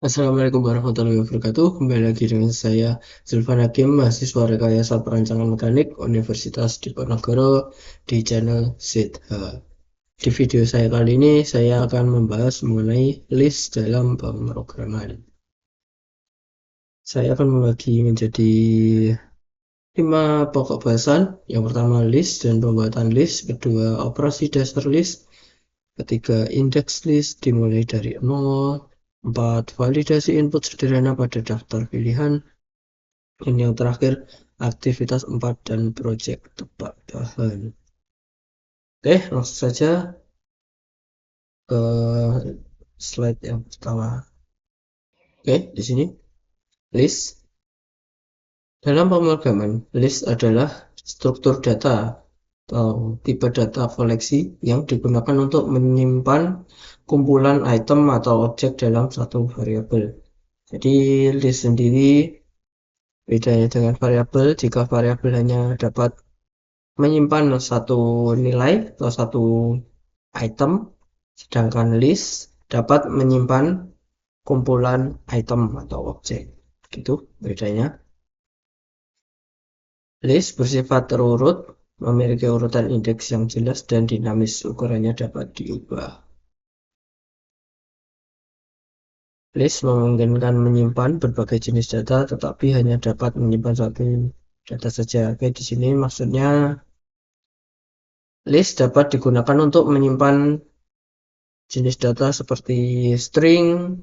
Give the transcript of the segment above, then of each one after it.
Assalamualaikum warahmatullahi wabarakatuh. Kembali lagi dengan saya Zulfan Hakim, mahasiswa Rekayasa Perancangan Mekanik Universitas Diponegoro di channel ZH. Di video saya kali ini saya akan membahas mengenai list dalam pemrograman. Saya akan membagi menjadi 5 pokok bahasan. Yang pertama list dan pembuatan list, kedua operasi dasar list, ketiga index list dimulai dari 0, 4 validasi input sederhana pada daftar pilihan, dan yang terakhir aktivitas 4 dan proyek tebak bahan. Oke, langsung saja ke slide yang pertama. Oke, di sini list. Dalam pemrograman, list adalah struktur data atau tipe data koleksi yang digunakan untuk menyimpan kumpulan item atau objek dalam satu variabel. Jadi list sendiri bedanya dengan variabel, jika variabel hanya dapat menyimpan satu nilai atau satu item, sedangkan list dapat menyimpan kumpulan item atau objek. Gitu bedanya. List bersifat terurut, memiliki urutan indeks yang jelas dan dinamis, ukurannya dapat diubah. List memungkinkan menyimpan berbagai jenis data, tetapi hanya dapat menyimpan satu data saja. Oke, di sini maksudnya list dapat digunakan untuk menyimpan jenis data seperti string,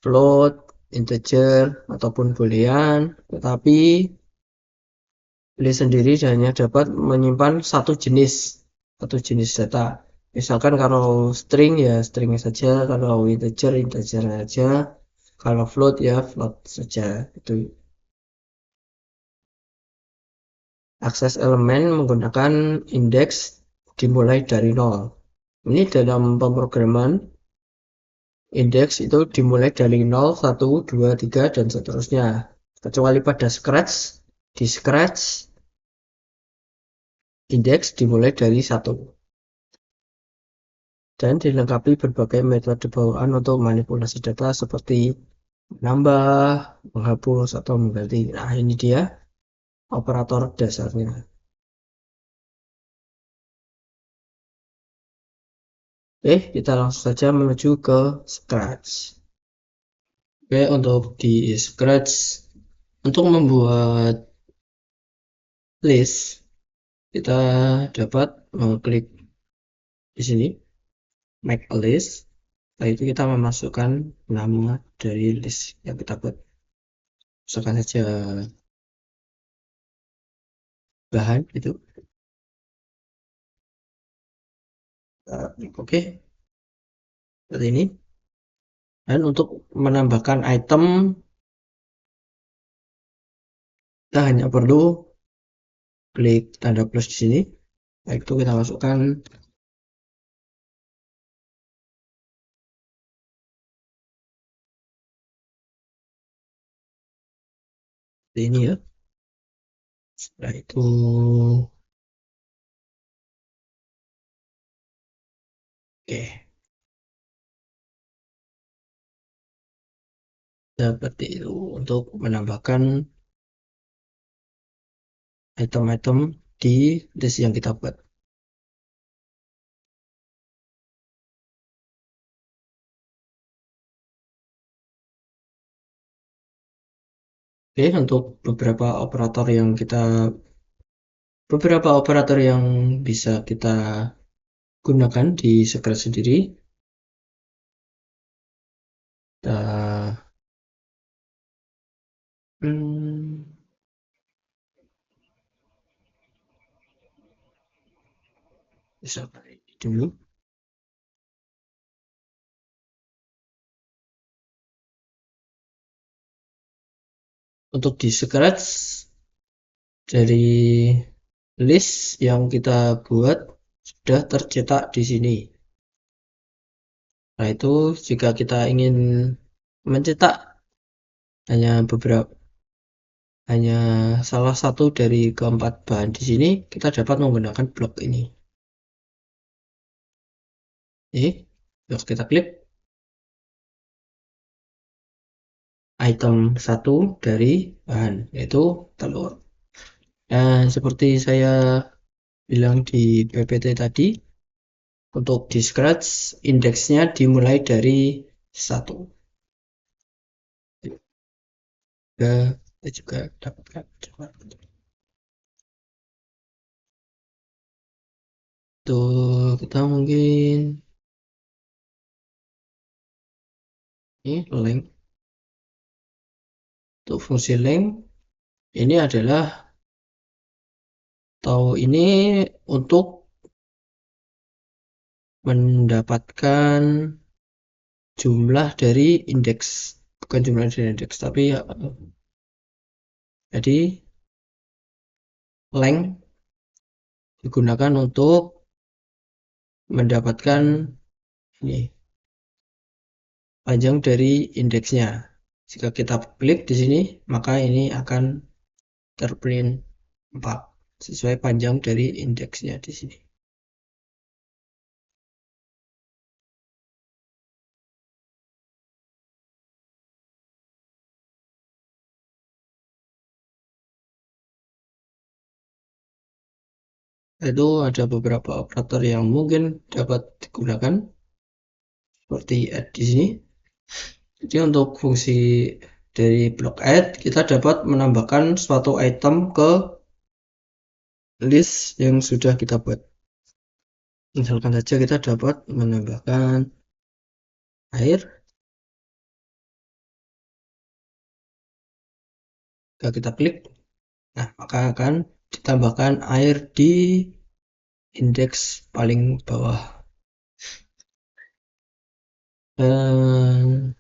float, integer, ataupun boolean, tetapi list sendiri hanya dapat menyimpan satu jenis data. Misalkan kalau string ya string saja, kalau integer saja, kalau float ya float saja. Itu akses elemen menggunakan indeks dimulai dari 0. Ini dalam pemrograman indeks itu dimulai dari 0, 1, 2, 3, dan seterusnya. Kecuali pada Scratch, di Scratch indeks dimulai dari 1. Dan dilengkapi berbagai metode bawaan untuk manipulasi data seperti menambah, menghapus, atau mengganti. Nah, ini dia operator dasarnya. Oke, kita langsung saja menuju ke Scratch. Oke, untuk di Scratch, untuk membuat list, kita dapat mengklik di sini, make a list. Setelah itu kita memasukkan nama dari list yang kita buat. Masukkan saja bahan itu. Oke, seperti ini. Dan untuk menambahkan item, kita hanya perlu klik tanda plus di sini. Baik, itu kita masukkan di ini ya. Setelah itu oke, seperti itu untuk menambahkan item-item di list yang kita buat. Oke, untuk beberapa operator yang bisa kita gunakan di Scratch sendiri. Kita bisa balik dulu. Untuk di Scratch dari list yang kita buat sudah tercetak di sini. Nah, itu jika kita ingin mencetak hanya salah satu dari keempat bahan di sini, kita dapat menggunakan blok ini. Terus kita klik. item 1 dari bahan, yaitu telur. Dan seperti saya bilang di PPT tadi, untuk di Scratch indeksnya dimulai dari 1. Kita juga dapatkan. Tuh, kita mungkin ini length. Untuk fungsi length ini adalah ini untuk mendapatkan jumlah dari indeks, bukan jumlah dari indeks, tapi ya, jadi length digunakan untuk mendapatkan ini panjang dari indeksnya. Jika kita klik di sini, maka ini akan terprint 4 sesuai panjang dari indeksnya di sini. Itu ada beberapa operator yang mungkin dapat digunakan seperti add di sini. Jadi untuk fungsi dari block add, kita dapat menambahkan suatu item ke list yang sudah kita buat. Misalkan saja kita dapat menambahkan air. Jika kita klik, nah maka akan ditambahkan air di indeks paling bawah. Dan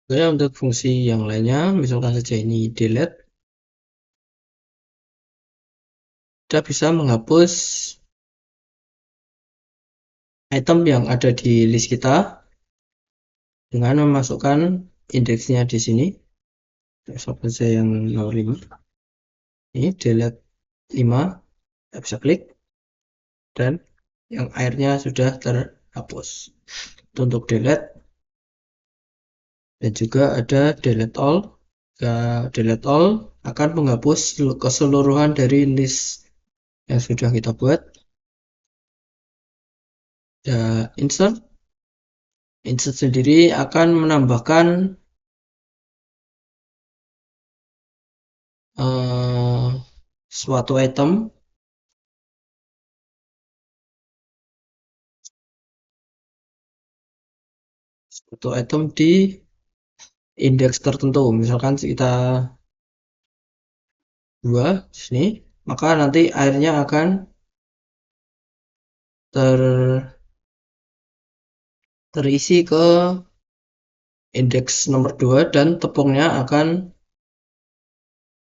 untuk fungsi yang lainnya, misalkan saja ini delete, kita bisa menghapus item yang ada di list kita dengan memasukkan indeksnya di sini. Misalkan saya yang nomor 5. Ini delete 5, kita bisa klik dan yang airnya sudah terhapus. Untuk delete, dan juga ada delete all. Delete all akan menghapus keseluruhan dari list yang sudah kita buat. Insert sendiri akan menambahkan suatu item di indeks tertentu. Misalkan kita 2 di sini, maka nanti airnya akan terisi ke indeks nomor 2 dan tepungnya akan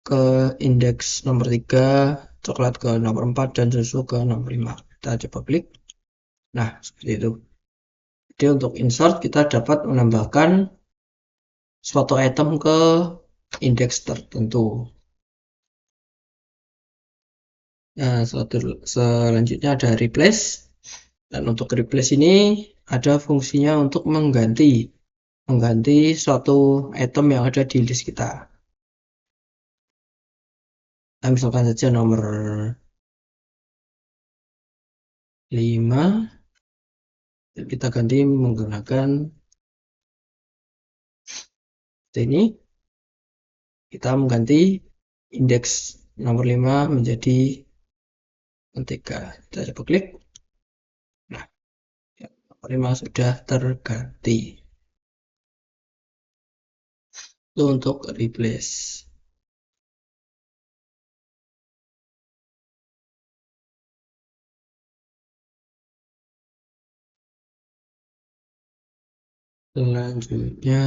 ke indeks nomor 3, coklat ke nomor 4, dan susu ke nomor 5. Kita coba klik. Nah, seperti itu. Jadi untuk insert kita dapat menambahkan suatu item ke indeks tertentu. Nah, selanjutnya ada replace. Dan untuk replace ini ada fungsinya untuk mengganti suatu item yang ada di list kita. Nah, misalkan saja nomor 5, kita ganti menggunakan ini. Kita mengganti indeks nomor 5 menjadi 3. Kita coba klik. Nah, nomor 5 sudah terganti. Itu untuk replace. Selanjutnya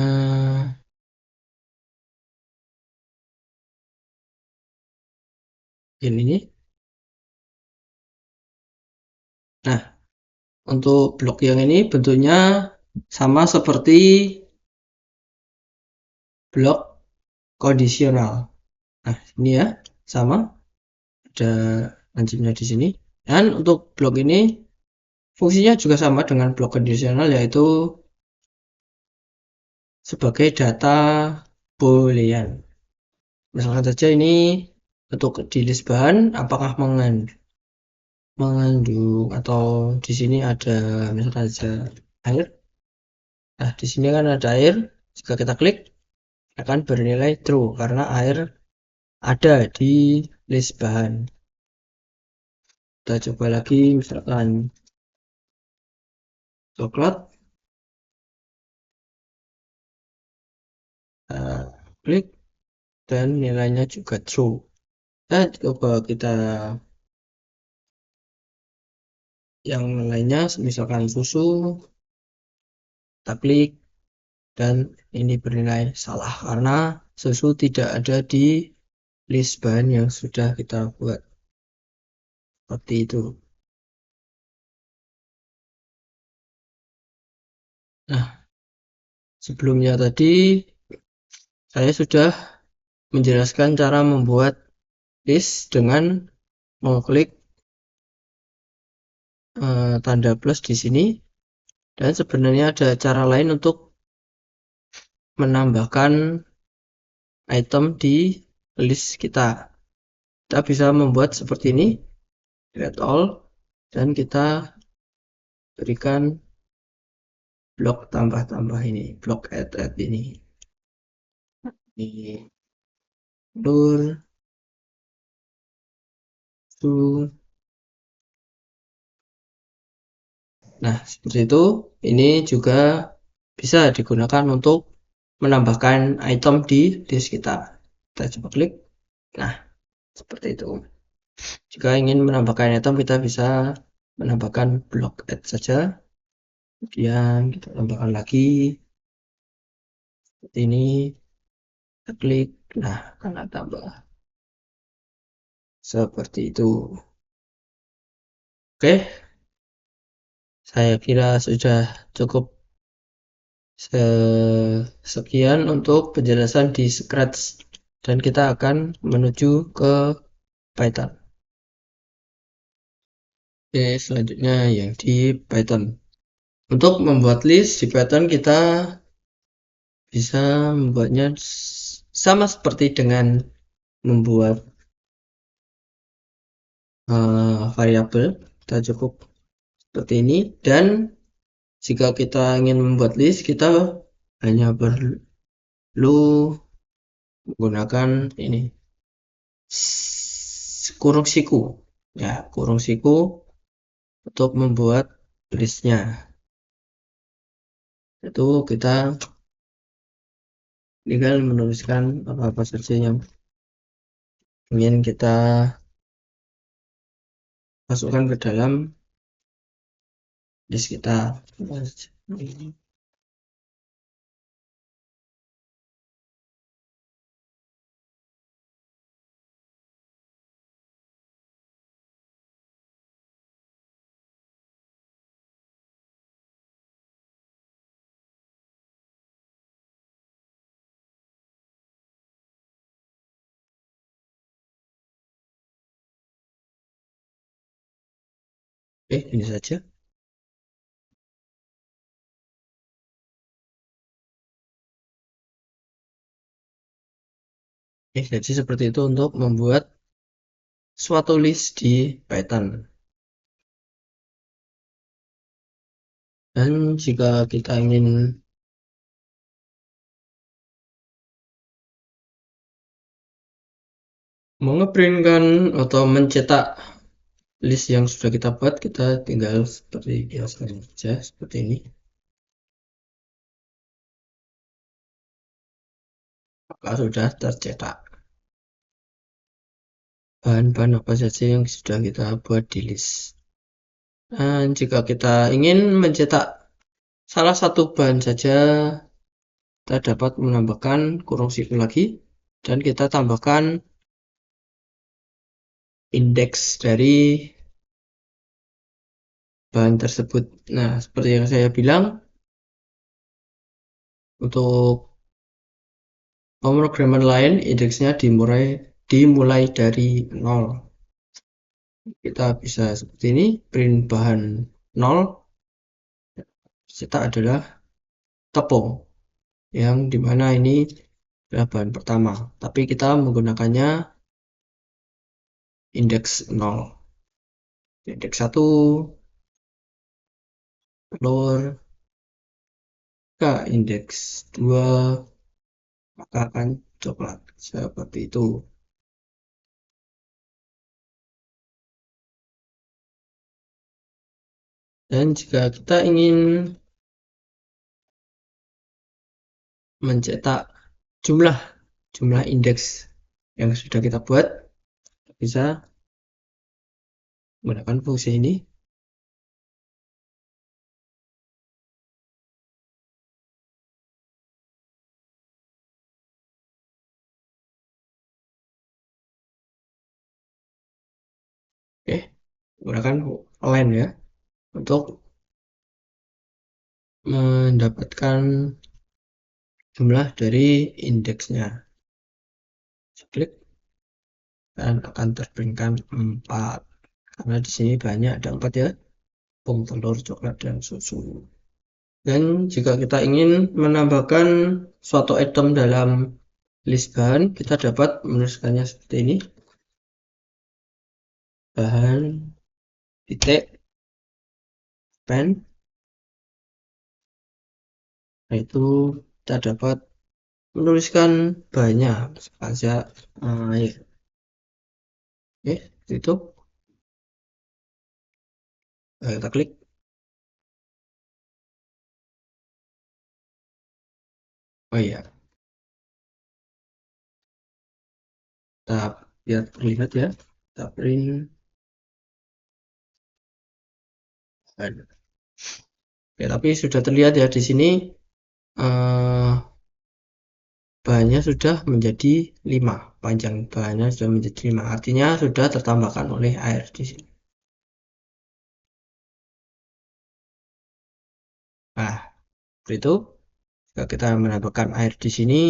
ini. Nah, untuk blok yang ini bentuknya sama seperti blok kondisional. Nah, ini ya, sama. Ada lancipnya di sini. Dan untuk blok ini fungsinya juga sama dengan blok kondisional, yaitu sebagai data boolean. Misalkan saja ini untuk di list bahan apakah mengandung atau di sini ada misalkan saja air. Nah, di sini kan ada air. Jika kita klik akan bernilai true karena air ada di list bahan. Kita coba lagi misalkan coklat. Nah, klik dan nilainya juga true. Dan coba kita yang lainnya misalkan susu, kita klik dan ini bernilai salah karena susu tidak ada di list bahan yang sudah kita buat seperti itu. Nah, sebelumnya tadi saya sudah menjelaskan cara membuat list dengan mengklik tanda plus di sini, dan sebenarnya ada cara lain untuk menambahkan item di list kita. Kita bisa membuat seperti ini, create all, dan kita berikan blok tambah-tambah ini, blok add ini. Ini Nur, Su. Nah, seperti itu. Ini juga bisa digunakan untuk menambahkan item di list kita. Kita coba klik. Nah, seperti itu. Jika ingin menambahkan item, kita bisa menambahkan blok add saja. Kemudian kita tambahkan lagi. Seperti ini. Kita klik. Nah, akan tambah. Seperti itu. Oke, saya kira sudah cukup sekian untuk penjelasan di Scratch, dan kita akan menuju ke Python. Oke, selanjutnya yang di Python. Untuk membuat list di Python kita bisa membuatnya sama seperti dengan membuat variabel. Kita cukup seperti ini, dan jika kita ingin membuat list kita hanya perlu menggunakan ini kurung siku ya, kurung siku untuk membuat listnya. Itu kita tinggal menuliskan apa-apa saja yang ingin kita masukkan ke dalam list kita. Ini saja. Jadi seperti itu untuk membuat suatu list di Python. Dan jika kita ingin mengeprintkan atau mencetak list yang sudah kita buat, kita tinggal seperti biasa saja, seperti ini. Maka sudah tercetak bahan-bahan apa saja yang sudah kita buat di list. Dan jika kita ingin mencetak salah satu bahan saja, kita dapat menambahkan kurung siku lagi, dan kita tambahkan indeks dari bahan tersebut. Nah, seperti yang saya bilang, untuk pemrograman lain indeksnya dimulai dari 0. Kita bisa seperti ini, print bahan 0, cetak adalah tepung. yang dimana ini adalah bahan pertama, tapi kita menggunakannya indeks 0. Indeks 1 telur, ke indeks 2 maka akan coklat, seperti itu. Dan jika kita ingin mencetak jumlah indeks yang sudah kita buat, bisa menggunakan fungsi ini. Oke, menggunakan len ya untuk mendapatkan jumlah dari indeksnya. Klik dan akan terberikan 4, karena di sini banyak, ada 4 ya, tepung, telur, coklat, dan susu. Dan jika kita ingin menambahkan suatu item dalam list bahan, kita dapat menuliskannya seperti ini: bahan titik pen. Nah, itu kita dapat menuliskan bahannya saja air. Oke, itu kita klik. Oh iya, kita lihat terlihat ya, kita print. Oke, tapi sudah terlihat ya di sini bahannya sudah menjadi 5, panjang bahannya sudah menjadi 5, artinya sudah tertambahkan oleh air di sini. Nah, seperti itu. Jika kita menambahkan air di sini,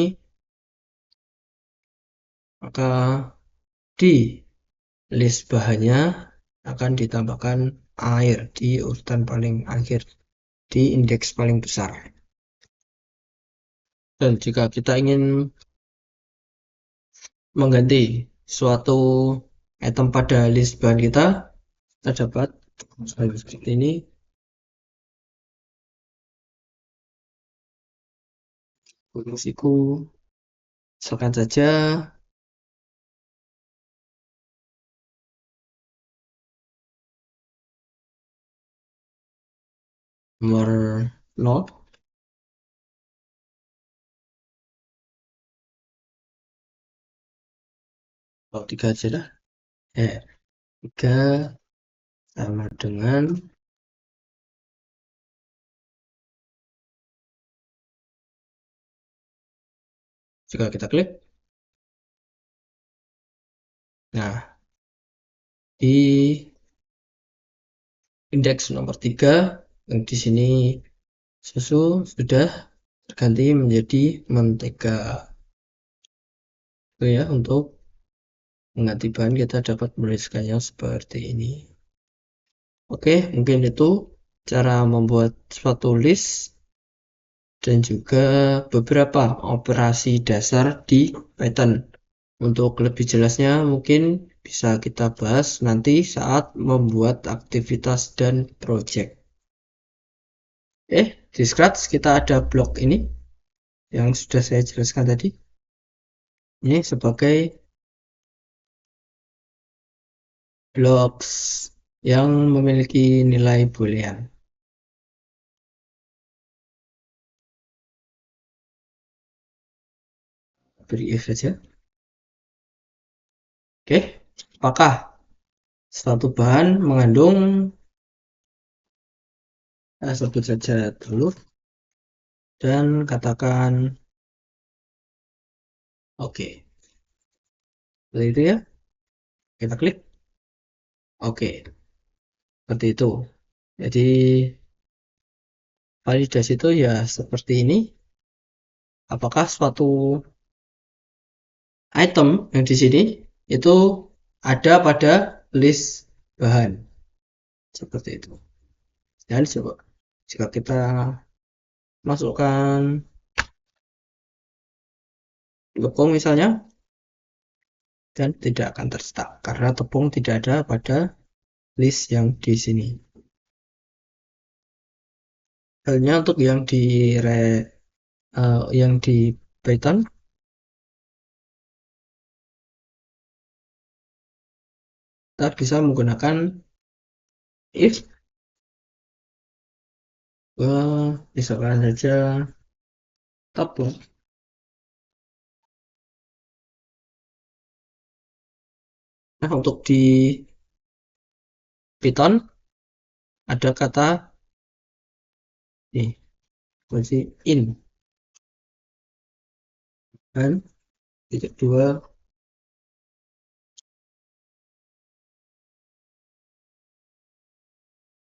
maka di list bahannya akan ditambahkan air di urutan paling akhir, di indeks paling besar. Dan jika kita ingin mengganti suatu item pada list bahan kita dapat seperti ini. Fungsiku misalkan saja nomor 0, atau 3 aja lah. 3 sama dengan jika kita klik. Nah, di indeks nomor 3 yang di sini susu sudah terganti menjadi mentega. Itu ya, untuk mengganti bahan kita dapat menuliskannya seperti ini. Oke, mungkin itu cara membuat suatu list dan juga beberapa operasi dasar di Python. Untuk lebih jelasnya mungkin bisa kita bahas nanti saat membuat aktivitas dan project. Di Scratch kita ada blok ini yang sudah saya jelaskan tadi. Ini sebagai blocks yang memiliki nilai boolean. Beri if saja. Oke, apakah suatu bahan mengandung, sebut saja telur, dan katakan oke. Seperti itu ya, kita klik oke. Seperti itu. Jadi validasi itu ya seperti ini. Apakah suatu item yang di sini itu ada pada list bahan, seperti itu. Dan coba jika kita masukkan tepung misalnya, dan tidak akan tercetak karena tepung tidak ada pada list yang di sini. Halnya untuk yang di Python, kita bisa menggunakan if, misalkan saja tepung. Nah, untuk di Python ada kata nih, kunci in, dan titik dua,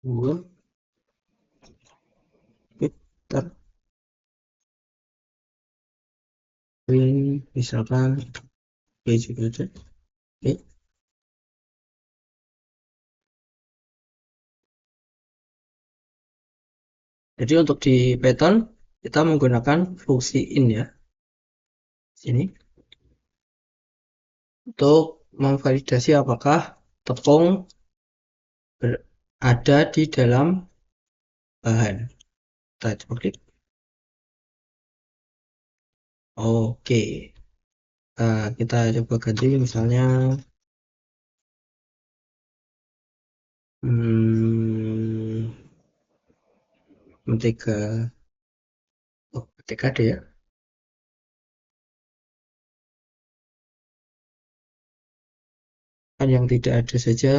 dua, Twitter, misalkan, oke juga aja. Oke. Jadi untuk di Python kita menggunakan fungsi in ya, sini untuk memvalidasi apakah tepung ada di dalam bahan. Kita coba klik. Oke. Nah, kita coba ganti misalnya hmm, mentega, mentega ada ya. Kan yang tidak ada saja.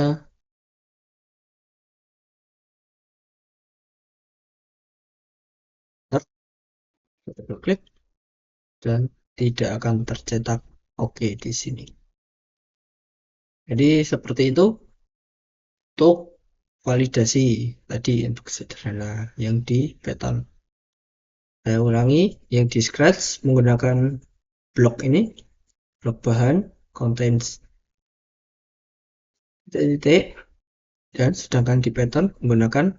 Ntar kita klik dan tidak akan tercetak oke di sini. Jadi seperti itu untuk validasi tadi untuk sederhana yang di Python. Saya ulangi, yang di Scratch menggunakan blok ini, blok bahan, contains titik, dan sedangkan di Python menggunakan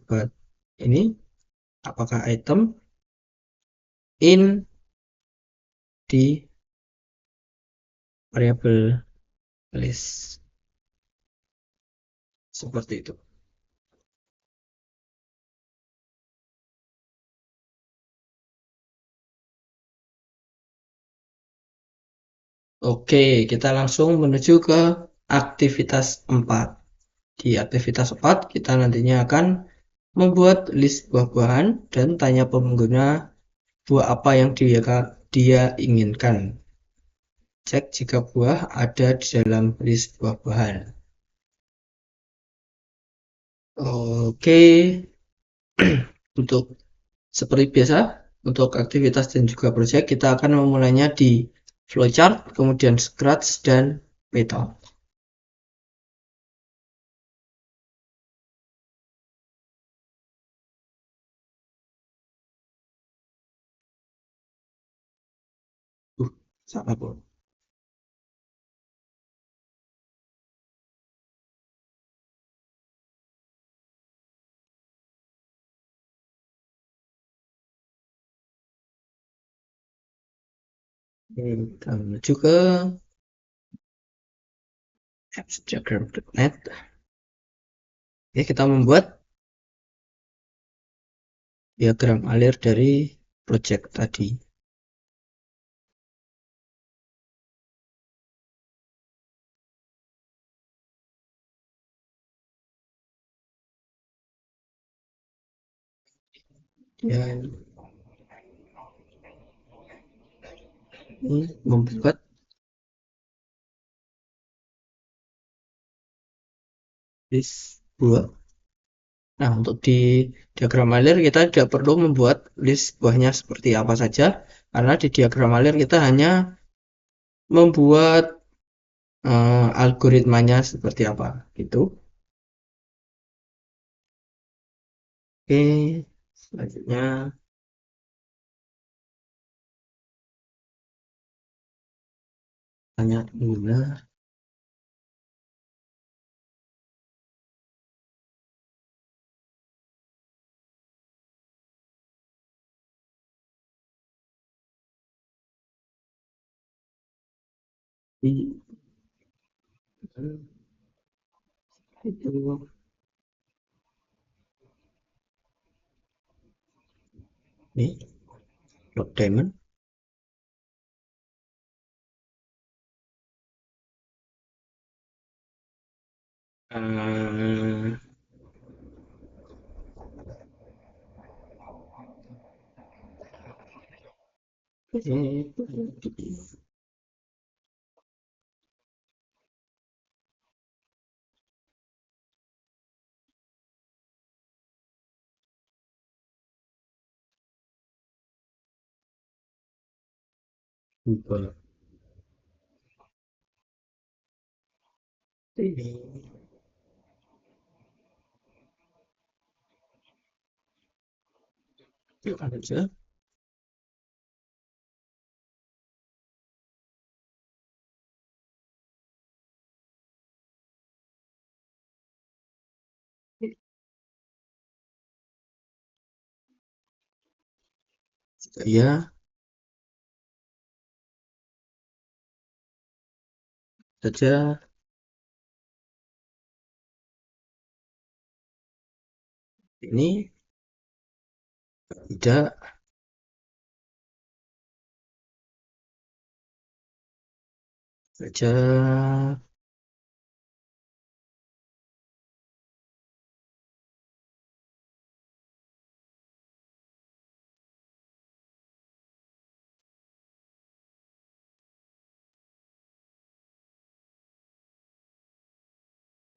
buat ini, apakah item in di variabel list, seperti itu. Oke, kita langsung menuju ke aktivitas 4. Di aktivitas 4 kita nantinya akan membuat list buah-buahan dan tanya pengguna buah apa yang dia inginkan. Cek jika buah ada di dalam list buah-buahan. Oke, untuk seperti biasa, untuk aktivitas dan juga project kita akan memulainya di flowchart, kemudian Scratch dan Python. Salah Bu. Kita menuju ke appsdiagram.net. Oke, kita membuat diagram alir dari project tadi. Dan ini membuat list buah. Nah, untuk di diagram alir kita tidak perlu membuat list buahnya seperti apa saja, karena di diagram alir kita hanya membuat algoritmanya seperti apa gitu. Oke, selanjutnya tanya pengguna. itu nih Blood Diamond. Eh, lupa. Ini ada aja. Ya saja ini tidak saja.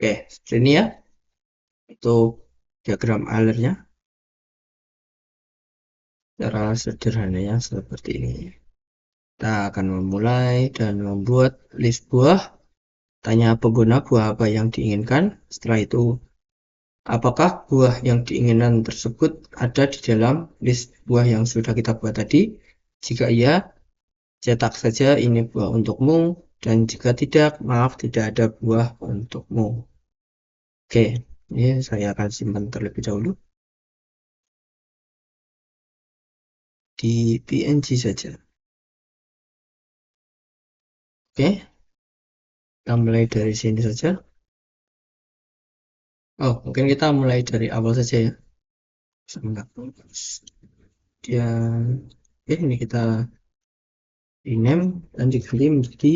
Oke, ini ya untuk diagram alernya cara sederhananya seperti ini. Kita akan memulai dan membuat list buah. Tanya pengguna buah apa yang diinginkan. Setelah itu, apakah buah yang diinginkan tersebut ada di dalam list buah yang sudah kita buat tadi? Jika iya, cetak saja ini buah untukmu. Dan jika tidak, maaf tidak ada buah untukmu. Oke, ini saya akan simpan terlebih dahulu di PNG saja. Oke, kita mulai dari sini saja. Oh, mungkin kita mulai dari awal saja ya. Sebentar. Dan ini kita rename dan diganti menjadi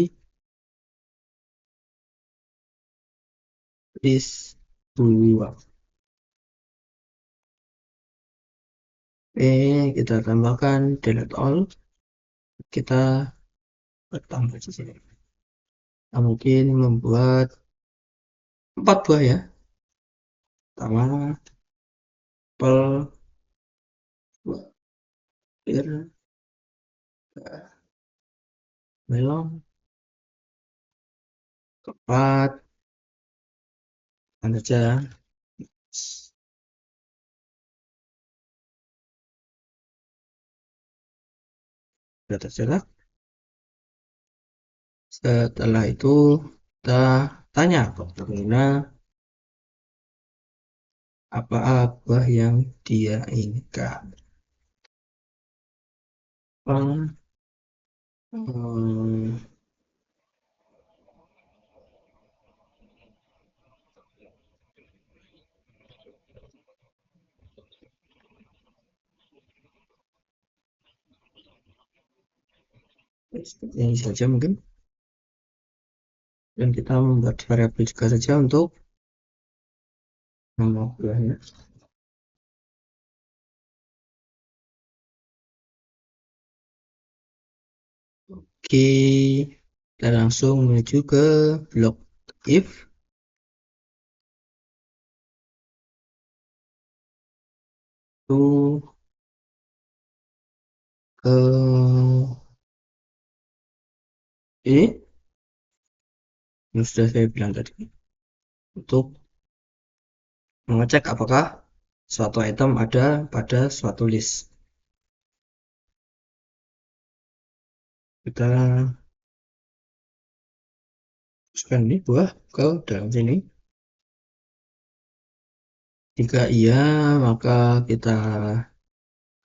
list 2. Kita tambahkan delete all. Kita tambah di sini. Kita mungkin membuat 4 buah ya. Pertama, apel, buah pir, melon, keempat, saja. Sudah tercetak. Setelah itu kita tanya ke pengguna apa buah yang dia inginkan. Hmm, seperti ini saja mungkin. Dan kita membuat variabel juga saja untuk nama buahnya. Oke, kita langsung menuju ke blok if. Itu ke ini yang sudah saya bilang tadi, untuk mengecek apakah suatu item ada pada suatu list. Kita masukkan ini buah ke dalam sini. Jika iya, maka kita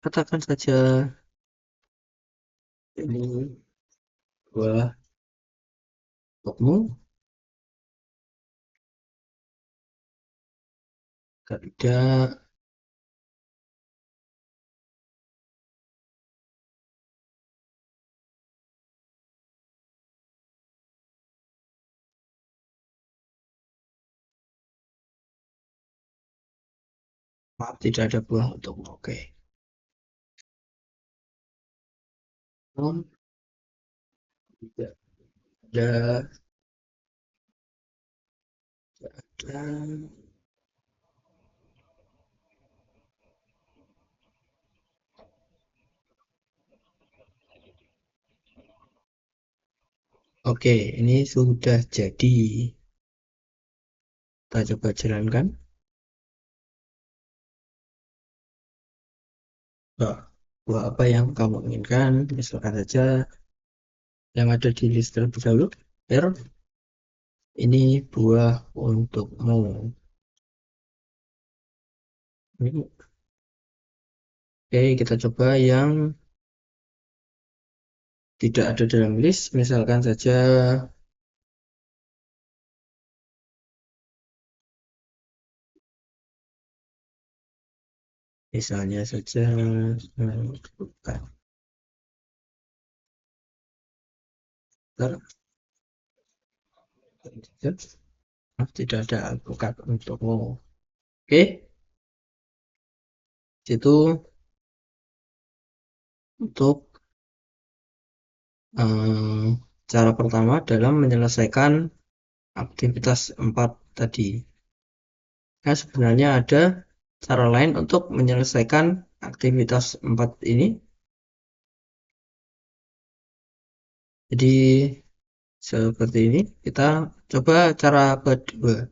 katakan saja ini buah untukmu. Tidak, maaf tidak ada buah untukmu. Oke. Oh, tidak ada. Dan oke, ini sudah jadi. Kita coba jalankan. Nah, buah apa yang kamu inginkan? Misalkan saja yang ada di list terlebih dahulu. R, ini buah untukmu. Oke, kita coba yang tidak ada dalam list. Misalkan saja bukan. Tidak ada alpukat untukmu. Oke, itu untuk cara pertama dalam menyelesaikan aktivitas 4 tadi. Nah, sebenarnya ada cara lain untuk menyelesaikan aktivitas 4 ini. Jadi seperti ini. Kita coba cara kedua.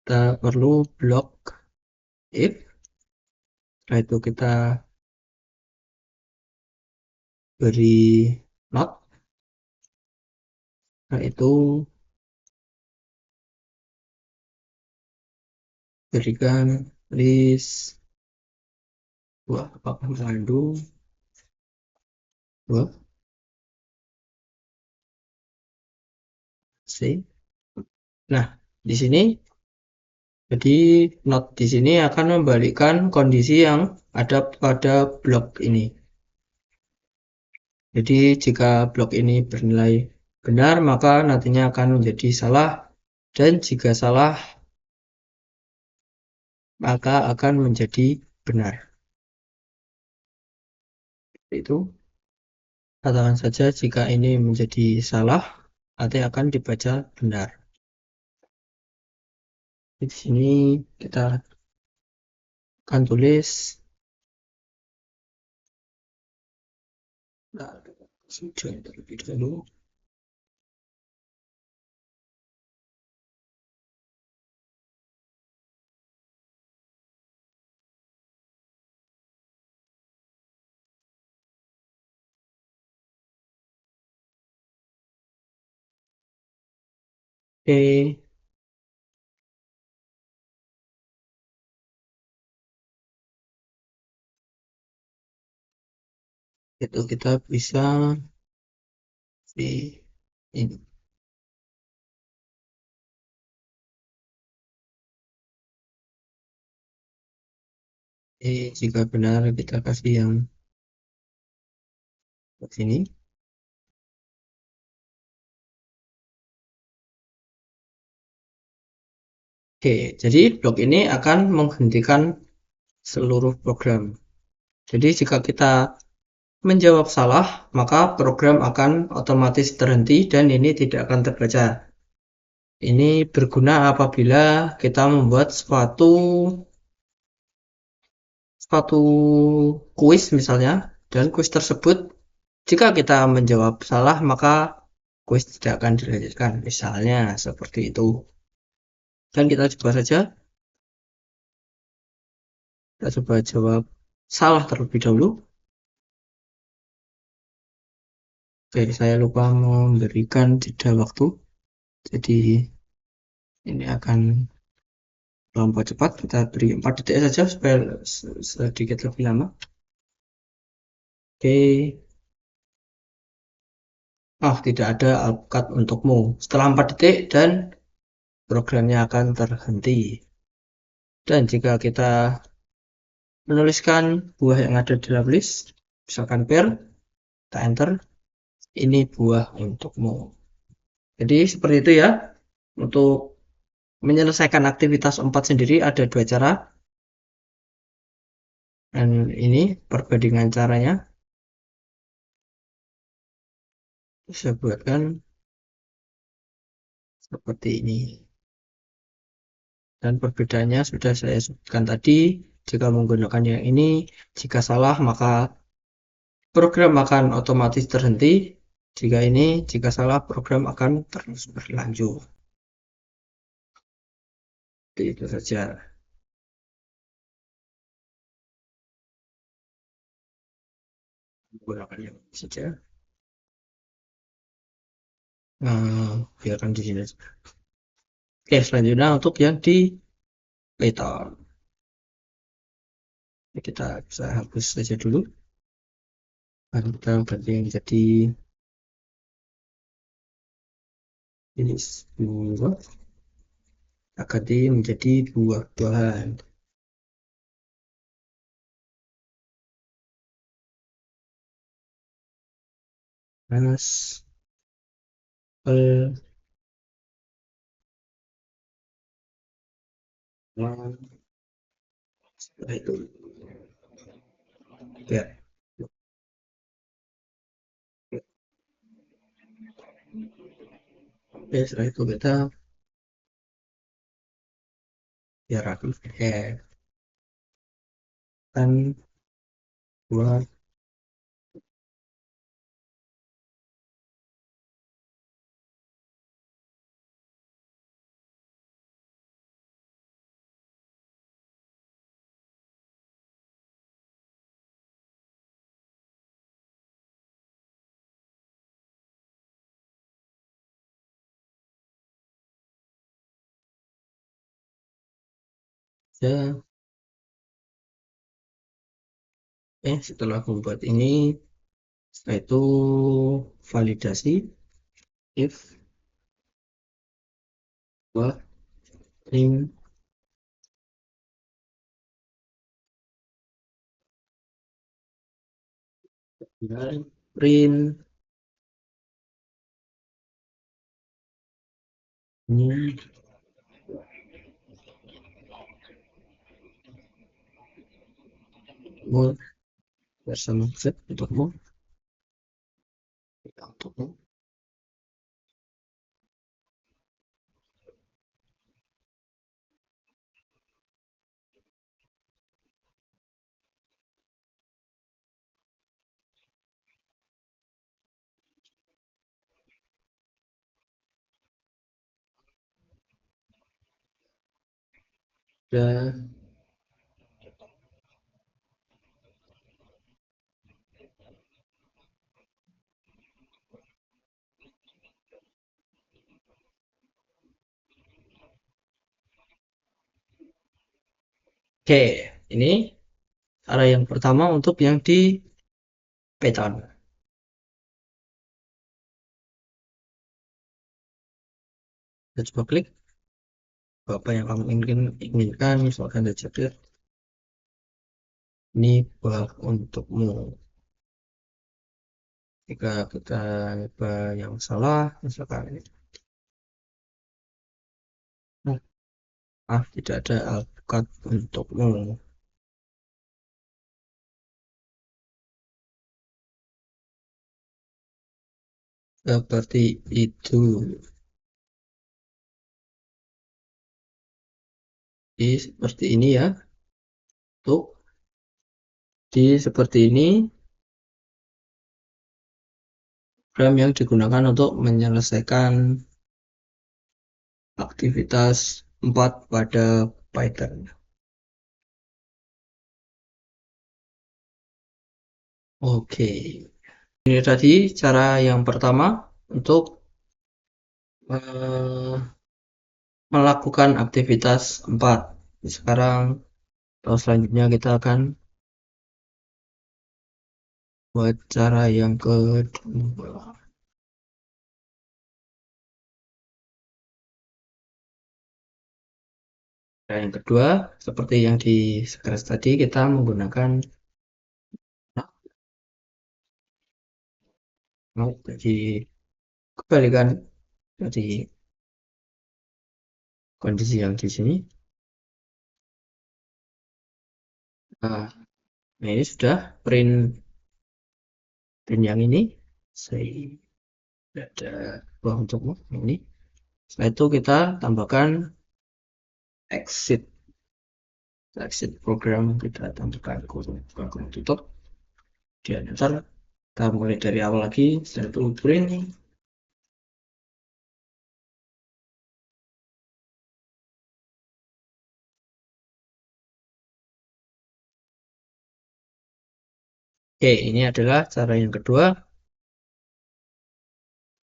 Kita perlu blok if. Setelah itu kita beri not. Nah, itu berikan list buah apakah mengandung buah C. Nah, di sini jadi not di sini akan membalikkan kondisi yang ada pada blok ini. Jadi jika blok ini bernilai benar, maka nantinya akan menjadi salah, dan jika salah, maka akan menjadi benar. Itu katakan saja jika ini menjadi salah, nanti akan dibaca benar. Di sini kita akan tulis sudah terlebih dahulu. Oke, itu kita bisa di ini. Jika benar kita kasih yang sini. Oke, jadi blok ini akan menghentikan seluruh program. Jadi jika kita menjawab salah, maka program akan otomatis terhenti dan ini tidak akan terbaca. Ini berguna apabila kita membuat suatu kuis misalnya, dan kuis tersebut jika kita menjawab salah maka kuis tidak akan dilanjutkan, misalnya seperti itu. Dan kita coba saja, kita coba jawab salah terlebih dahulu. Oke, saya lupa memberikan jeda waktu, jadi ini akan terlampau cepat. Kita beri 4 detik saja supaya sedikit lebih lama. Oke, tidak ada alpukat untukmu. Setelah 4 detik dan programnya akan terhenti. Dan jika kita menuliskan buah yang ada dalam list, misalkan pear, kita enter, ini buah untukmu. Jadi seperti itu ya. Untuk menyelesaikan aktivitas 4 sendiri ada 2 cara. Dan ini perbandingan caranya. Saya buatkan seperti ini. Dan perbedaannya sudah saya sebutkan tadi. Jika menggunakan yang ini, jika salah maka program akan otomatis terhenti. Jika salah program akan terus berlanjut. Itu saja. Menggunakan yang ini saja. Nah, biarkan di sini. Oke, selanjutnya untuk yang di Python. Kita bisa hapus saja dulu. Dan kita ganti yang jadi ini buah. Kita ganti menjadi buah-buahan. Nanas, apel, melon, setelah itu ya, oke, setelah itu kita biar rapi dan buat ya. Setelah membuat ini, setelah itu validasi if buat ring dan print ini mau bersama set untukmu dan oke, ini cara yang pertama untuk yang di Python. Kita coba klik apa yang kamu inginkan, misalkan saja ini buat untukmu. Jika kita coba yang salah, misalkan ini, tidak ada alpukat untukmu. Seperti itu. Jadi seperti ini ya. Tuh, di seperti ini program yang digunakan untuk menyelesaikan aktivitas 4 pada Python. Oke, ini tadi cara yang pertama untuk eh, melakukan aktivitas 4. Sekarang selanjutnya kita akan buat cara yang kedua. Nah, yang kedua, seperti yang di scratch tadi, kita menggunakan jadi kebalikan dari kondisi yang di sini. Nah, ini sudah print yang ini. Saya ada buah untukmu ini. Setelah itu kita tambahkan exit program, kita tambahkan kurung tutup. Dia ntar kita mulai dari awal lagi. Setelah itu print. Oke, ini adalah cara yang kedua.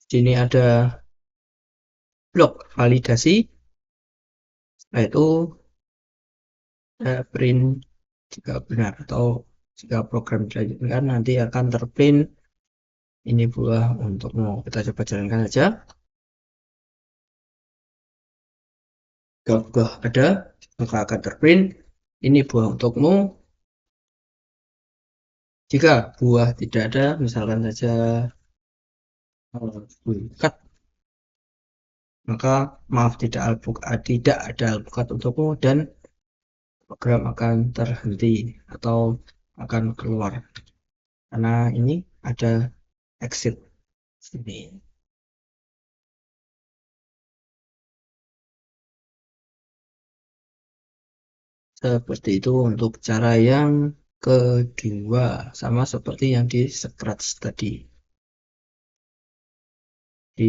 Sini ada blok validasi. Setelah itu print jika benar atau jika program dilanjutkan nanti akan terprint ini buah untukmu. Kita coba jalankan aja. Jika buah ada, maka akan terprint ini buah untukmu. Jika buah tidak ada, misalkan saja alpukat, maka maaf tidak ada alpukat untukmu dan program akan terhenti atau akan keluar karena ini ada exit sini. Seperti itu untuk cara yang kedua, sama seperti yang di scratch tadi. Di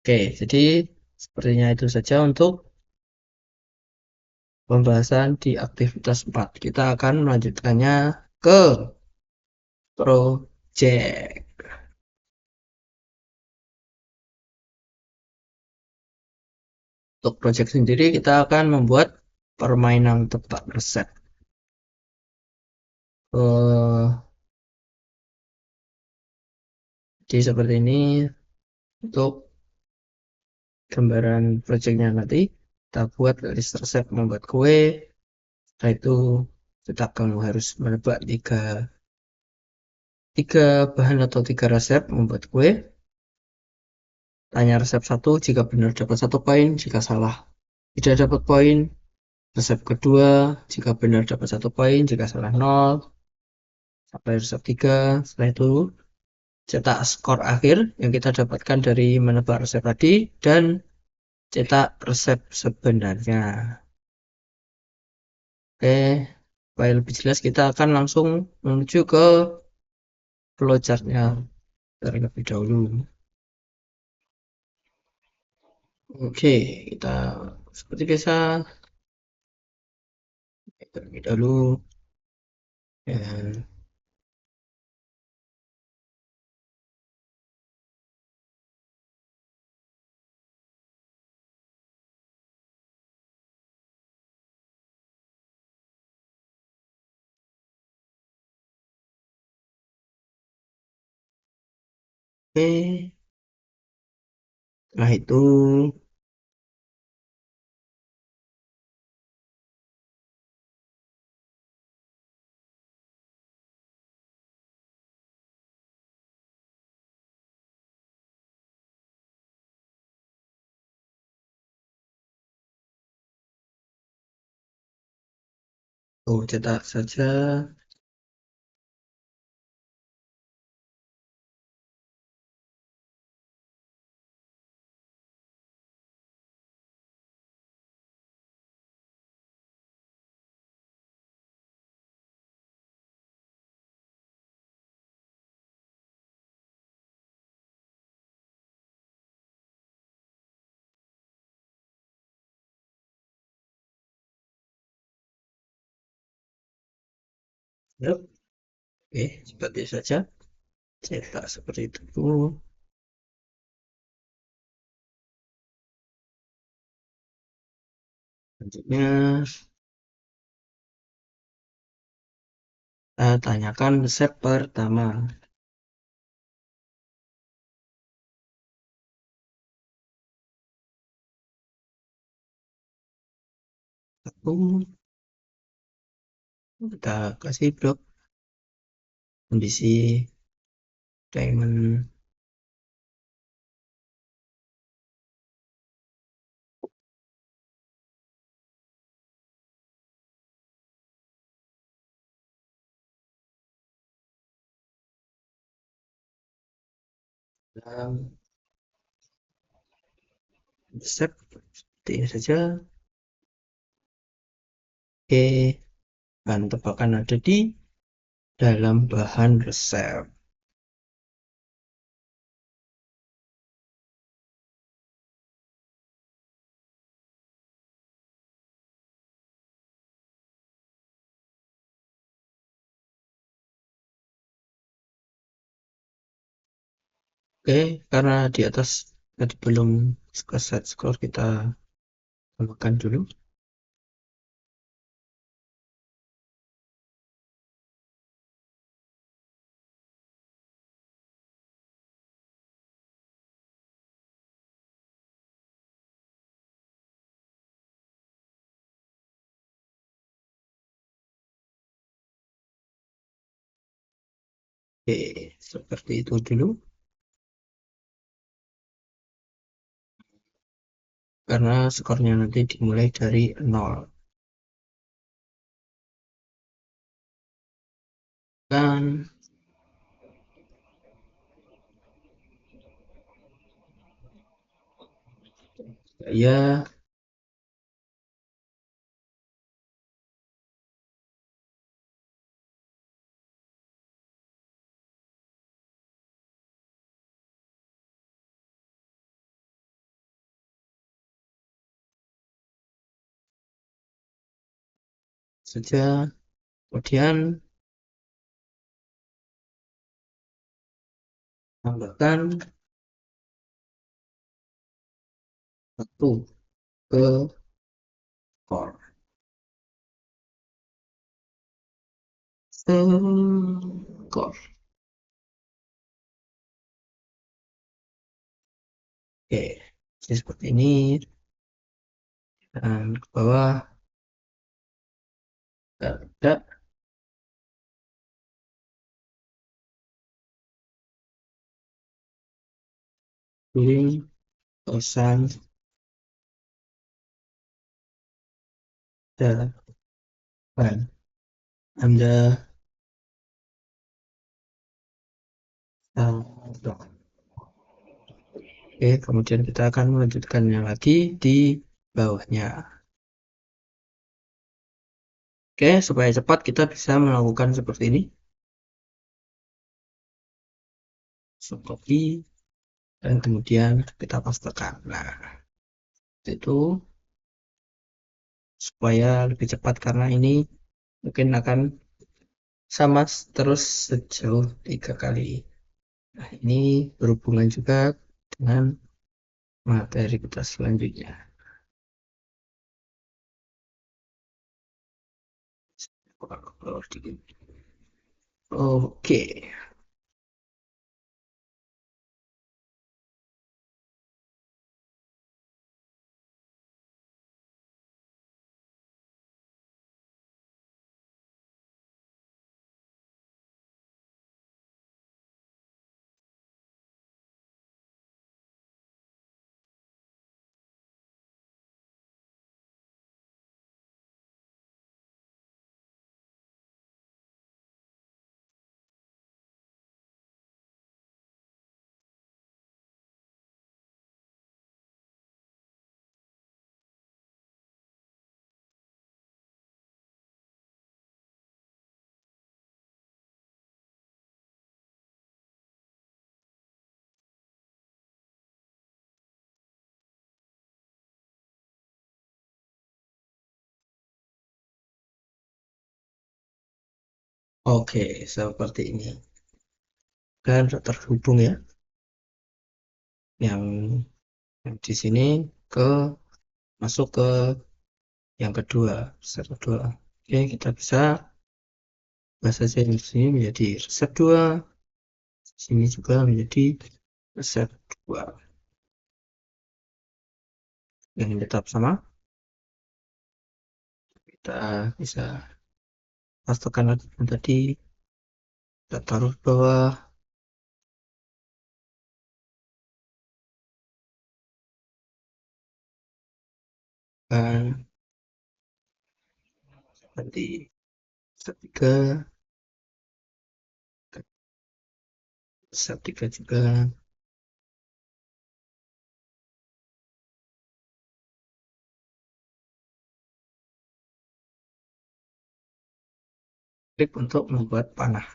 Oke, jadi sepertinya itu saja untuk pembahasan di aktivitas 4. Kita akan melanjutkannya ke project. Untuk project sendiri kita akan membuat permainan tebak resep. Jadi seperti ini untuk gambaran projectnya nanti. Kita buat list resep membuat kue. Setelah itu kamu harus menebak tiga bahan atau tiga resep membuat kue. Tanya resep satu, jika benar dapat 1 poin, jika salah tidak dapat poin. Resep kedua, jika benar dapat 1 poin, jika salah 0. Sampai resep 3. Setelah itu cetak skor akhir yang kita dapatkan dari menebak resep tadi dan cetak resep sebenarnya. Oke, supaya lebih jelas kita akan langsung menuju ke flowchartnya terlebih dahulu. Oke, kita seperti biasa terlebih dahulu dan oke, setelah itu cetak saja. Yep. Oke, seperti saja cetak seperti itu. Selanjutnya kita tanyakan resep pertama. kita kasih blok kondisi diamond dalam step seperti ini saja. Oke, bahan tebakan ada di dalam bahan resep. Oke, karena di atas tadi belum set skor, kita tambahkan dulu. Oke, seperti itu dulu. Karena skornya nanti dimulai dari 0. Dan ya saja, kemudian tambahkan 1 ke skor. Skor. Oke, jadi seperti ini. Dan ke bawah ada pilih pesan dan Anda download. Oke, kemudian kita akan melanjutkannya lagi di bawahnya. Oke, supaya cepat kita bisa melakukan seperti ini. So, copy dan kemudian kita pastekan. Nah, itu supaya lebih cepat karena ini mungkin akan sama terus sejauh 3 kali. Nah, ini berhubungan juga dengan materi kita selanjutnya. Oke. Oke, seperti ini. Dan terhubung ya. Yang, di sini ke masuk ke yang kedua, resep kedua. Oke, kita bisa bahasa saja di sini menjadi resep 2, sini juga menjadi resep 2. Yang tetap sama. kita bisa pastikan lagi yang tadi kita taruh di bawah. Dan nanti step 3, step 3 juga klik untuk membuat panah.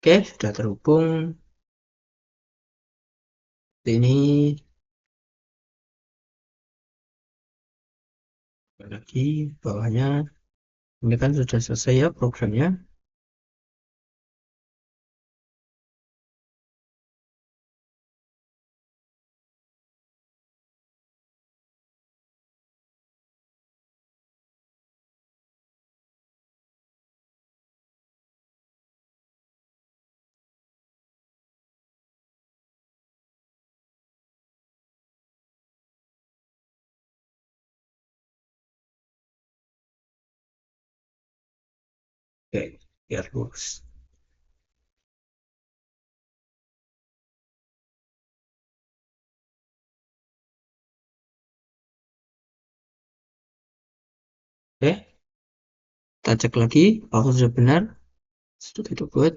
Oke, sudah terhubung. Ini lagi bawahnya. Ini kan sudah selesai ya programnya. Oke, biar lurus. Oke, kita cek lagi apakah sudah benar. Sudah itu buat.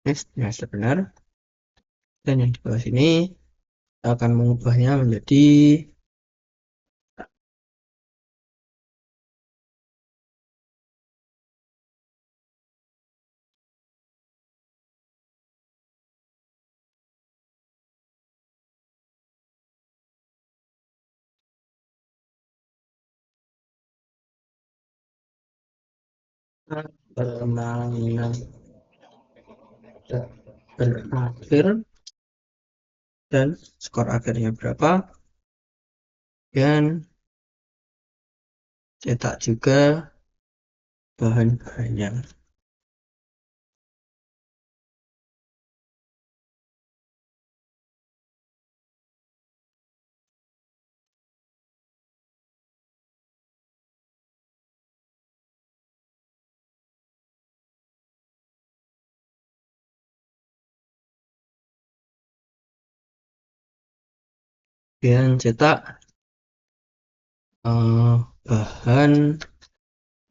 Next, ya sudah benar. Dan yang di bawah sini kita akan mengubahnya menjadi permainan berakhir dan skor akhirnya berapa, dan cetak juga bahan-bahannya. Dan cetak bahan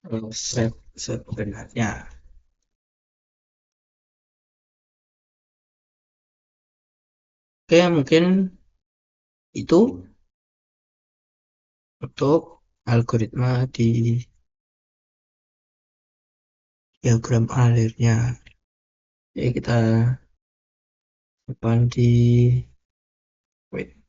resep sebenarnya. Oke, mungkin itu untuk algoritma di diagram alirnya. Jadi kita depan di wait.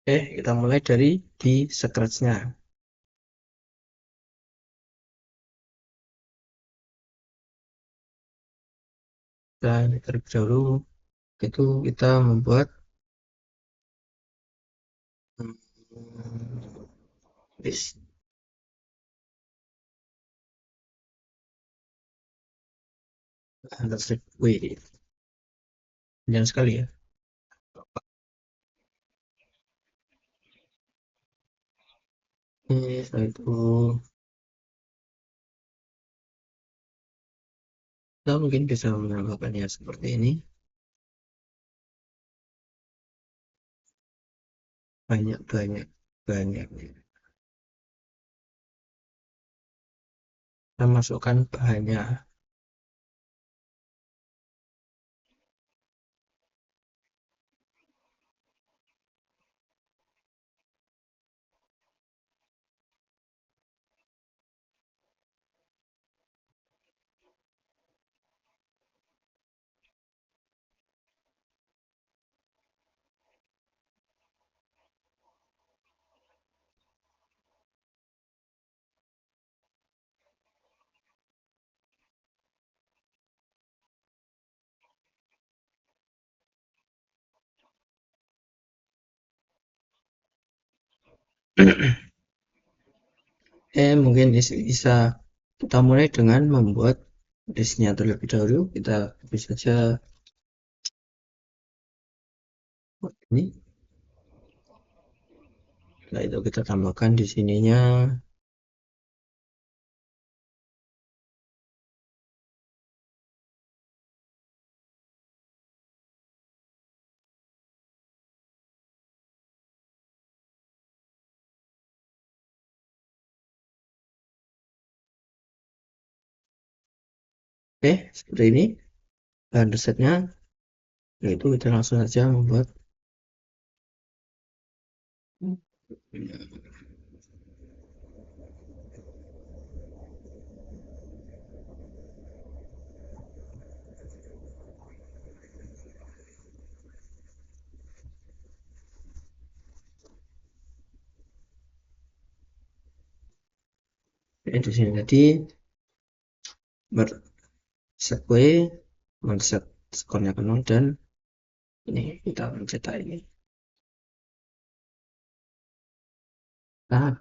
Oke, kita mulai dari di scratch-nya. Dan terlebih dahulu itu kita membuat list underscore w. Jangan sekali ya. Ini setelah itu kita mungkin bisa menambahkannya seperti ini. Banyak. Kita masukkan bahannya. Mungkin bisa kita mulai dengan membuat listnya terlebih dahulu. Kita bisa saja buat ini. Nah, itu kita tambahkan di sininya. Oke, seperti ini. Dan resepnya, yaitu kita langsung saja membuat. Di sini tadi set way, men-set skornya ke 0, dan ini kita mencetak ini. Nah,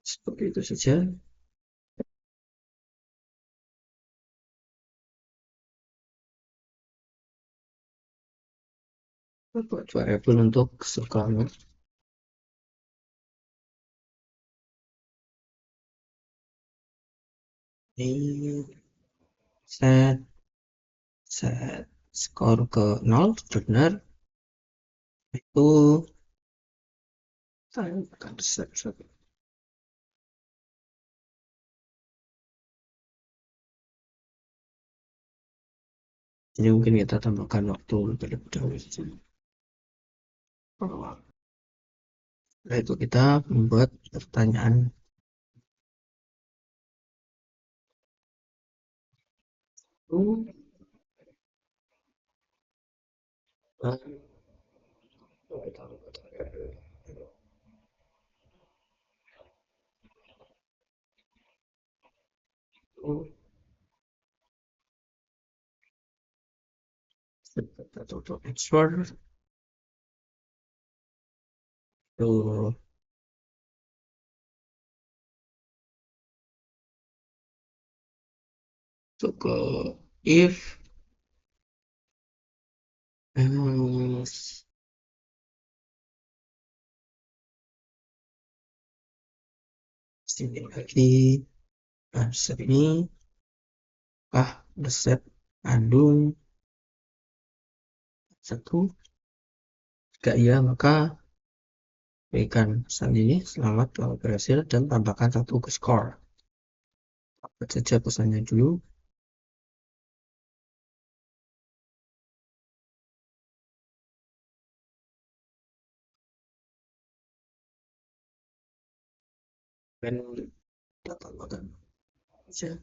seperti itu saja. Buat variabel untuk skornya. Ini set skor ke 0 sudah benar. Itu akan set. Ini mungkin kita tambahkan waktu lebih dahulu saja. Setelah itu kita membuat pertanyaan. Tutup export. Tuh, ke if sini lagi. Nah, set ini resep andung 1. Jika iya, maka berikan pesan ini, selamat telah berhasil, dan tambahkan 1 ke skor. Buat saja pesannya dulu. Dan kita tambahkan saja.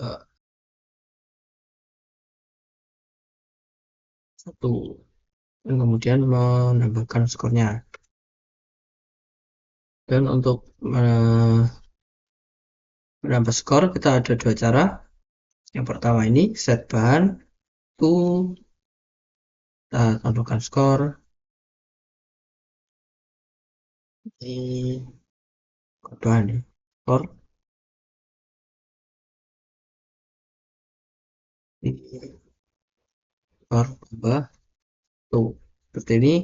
Uh, 1. Dan kemudian menambahkan skornya. Dan untuk menambah skor, kita ada 2 cara. Yang pertama ini set bahan to, kita tambahkan skor. Ini bahan ya, skor skor tambah tuh seperti ini.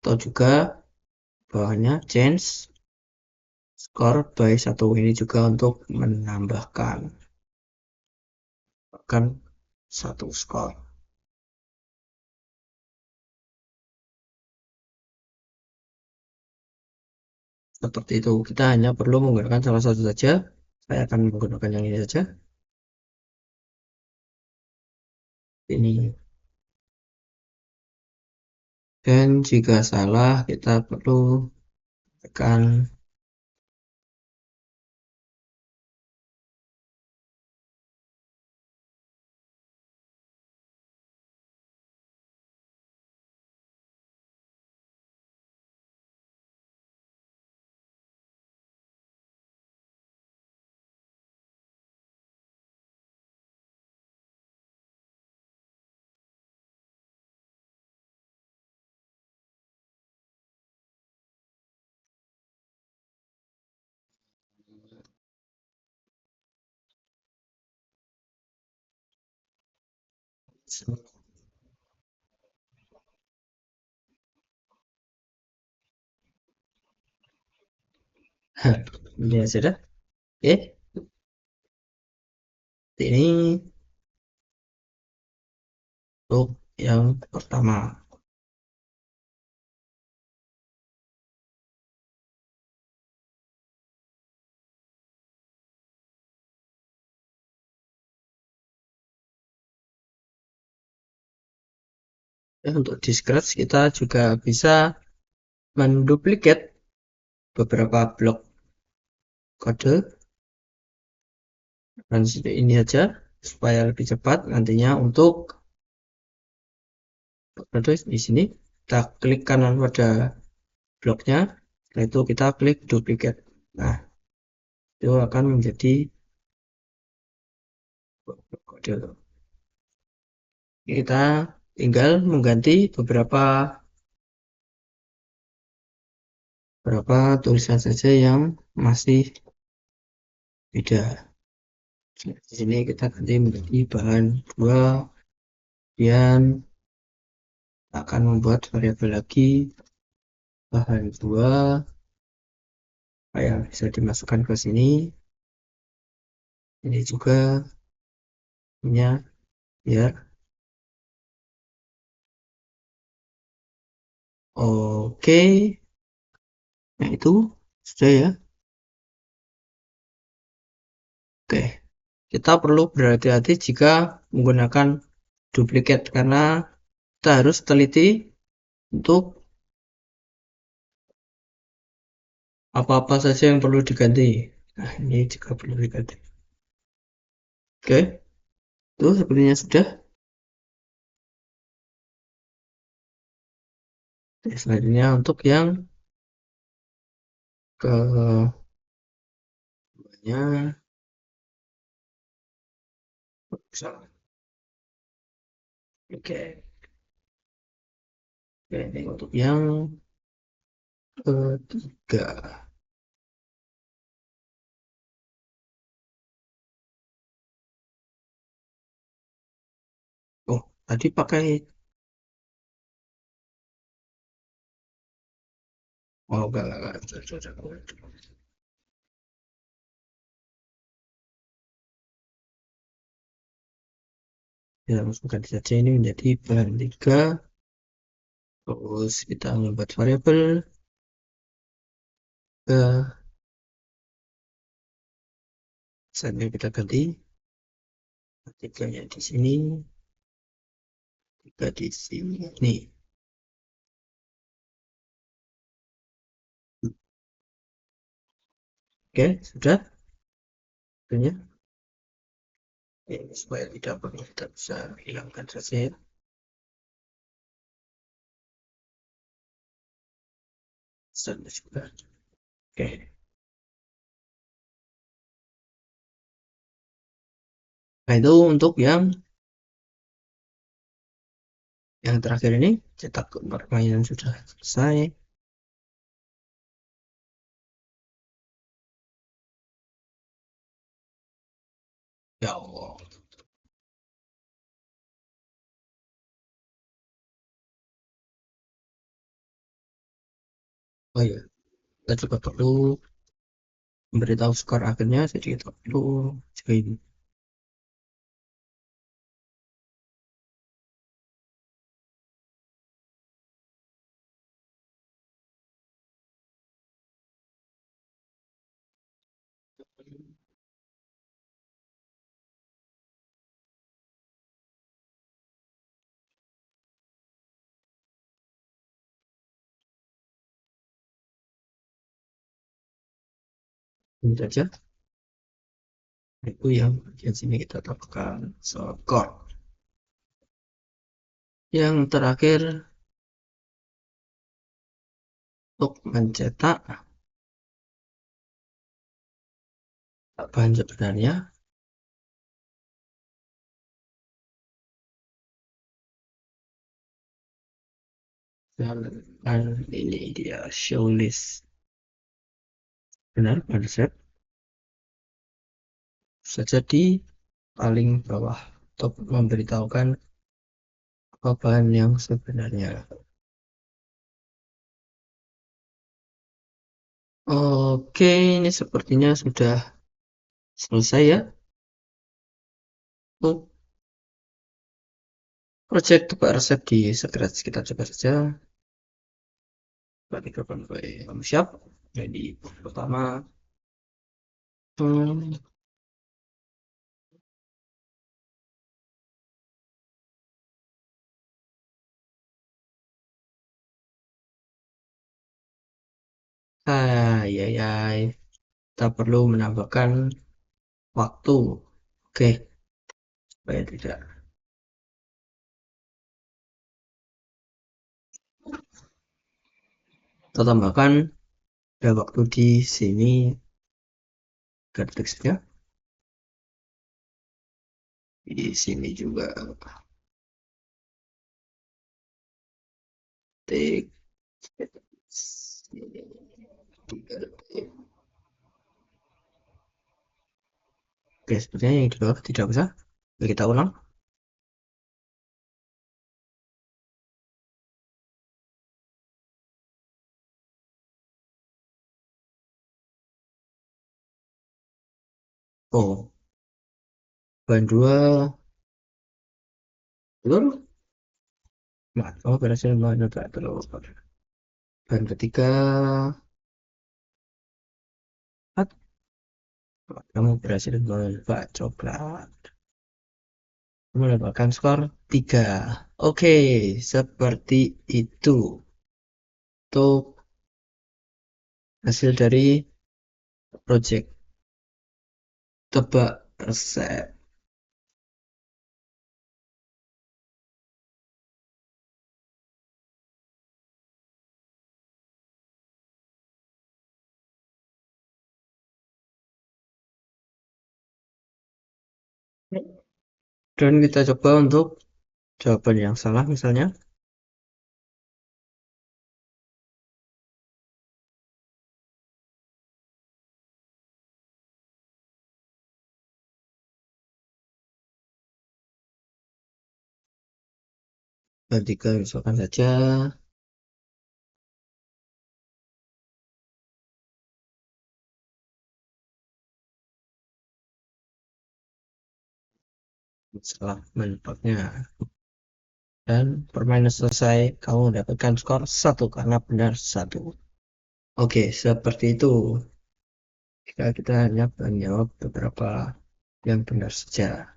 Atau juga bawahnya change skor by 1 ini juga untuk menambahkan bahkan 1 skor. Seperti itu, kita hanya perlu menggunakan salah satu saja. Saya akan menggunakan yang ini saja. Ini. Dan jika salah, kita perlu tekan ini sudah. Oke, ini untuk yang pertama. Ya, untuk di Scratch kita juga bisa menduplikat beberapa blok kode dan seperti ini aja supaya lebih cepat nantinya untuk kode di sini kita klik kanan pada bloknya, setelah itu kita klik duplicate. Nah, itu akan menjadi kode. Kita tinggal mengganti beberapa tulisan saja yang masih beda. Di sini kita ganti menjadi bahan 2, kemudian akan membuat variabel lagi bahan 2 yang bisa dimasukkan ke sini. Ini juga punya biar oke. Nah, itu sudah ya. Oke, kita perlu berhati-hati jika menggunakan duplikat karena kita harus teliti untuk apa-apa saja yang perlu diganti. Nah, ini juga perlu diganti. Oke, itu sepertinya sudah. Selanjutnya untuk yang keduanya, oke, oke, ini untuk yang ketiga. Oh, tadi pakai, oh enggak, ya langsung ganti saja ini menjadi bahan 3. Terus kita membuat variabel ke saatnya kita ganti 3-nya di sini, 3 di sini. Nih, oke, sudah. Akhirnya, ini supaya tidak perlu kita bisa hilangkan saja ya. Sudah juga. Oke. Nah, itu untuk yang terakhir ini cetak permainan sudah selesai. Ya Allah. Oh iya, kita juga perlu memberitahu skor akhirnya, jadi kita perlu join. Ini saja itu yang bagian sini kita tambahkan skor. Yang terakhir untuk mencetak bahan sebenarnya, dan ini dia show list. Benar, konsep saja di paling bawah untuk memberitahukan apa bahan yang sebenarnya. Oke, ini sepertinya sudah selesai ya. Untuk project tebak resep di Scratch kita coba saja. Bagi kapan kamu siap? Jadi pertama, hmm, ya, ya, kita perlu menambahkan waktu. Oke, supaya tidak. Kita tambahkan ada waktu di sini teksnya. Di sini juga tik. Oke, sepertinya yang di bawah tidak usah. Kita ulang. Oh, bahan dua telur. Nah, kamu berhasil menebak telur. Bahan ketiga, empat. Kamu berhasil menebak coklat. Mendapatkan skor 3. Oke, seperti itu. Untuk hasil dari project tebak resep. Dan kita coba untuk jawaban yang salah misalnya. Ketika misalkan saja salah menebaknya. Dan permainan selesai, kamu mendapatkan skor 1 karena benar 1. Oke, seperti itu. Jika kita hanya menjawab beberapa yang benar saja.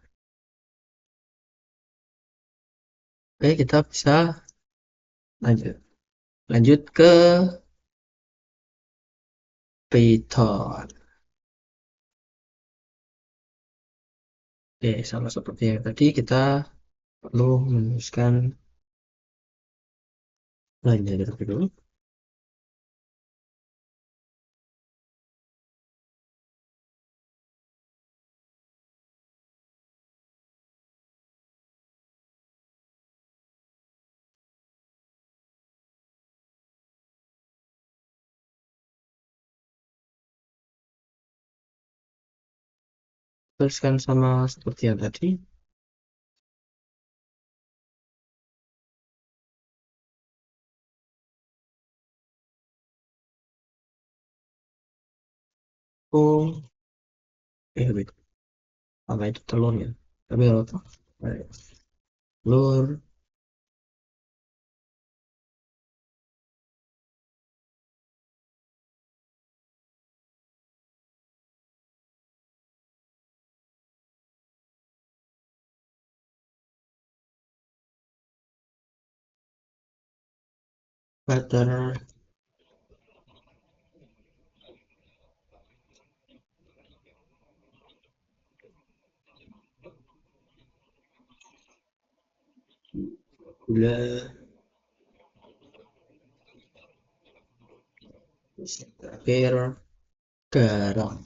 Oke, kita bisa lanjut. Lanjut ke Python. Oke, sama seperti yang tadi kita perlu menuliskan lainnya terlebih dulu. Tuliskan sama seperti yang tadi. Oh, wait. Apa itu telurnya? Tapi apa? Telur, butter, gula, terakhir garam.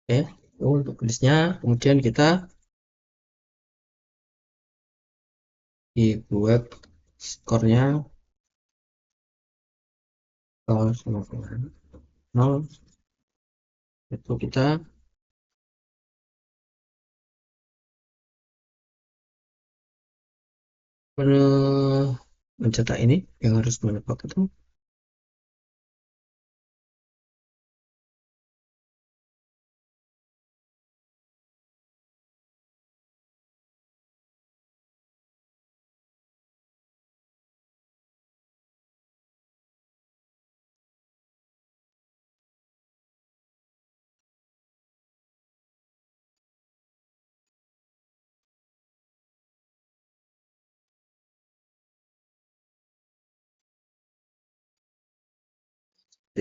Oke, itu untuk listnya. Kemudian kita dibuat skornya kalau sama dengan 0, itu kita mencetak ini yang harus menebak itu.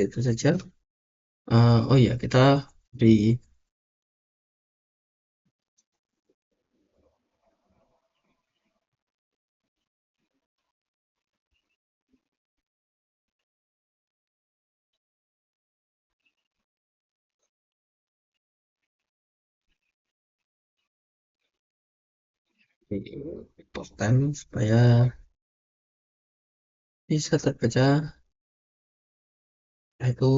Itu saja. Oh iya, kita di posten supaya bisa terbaca. Itu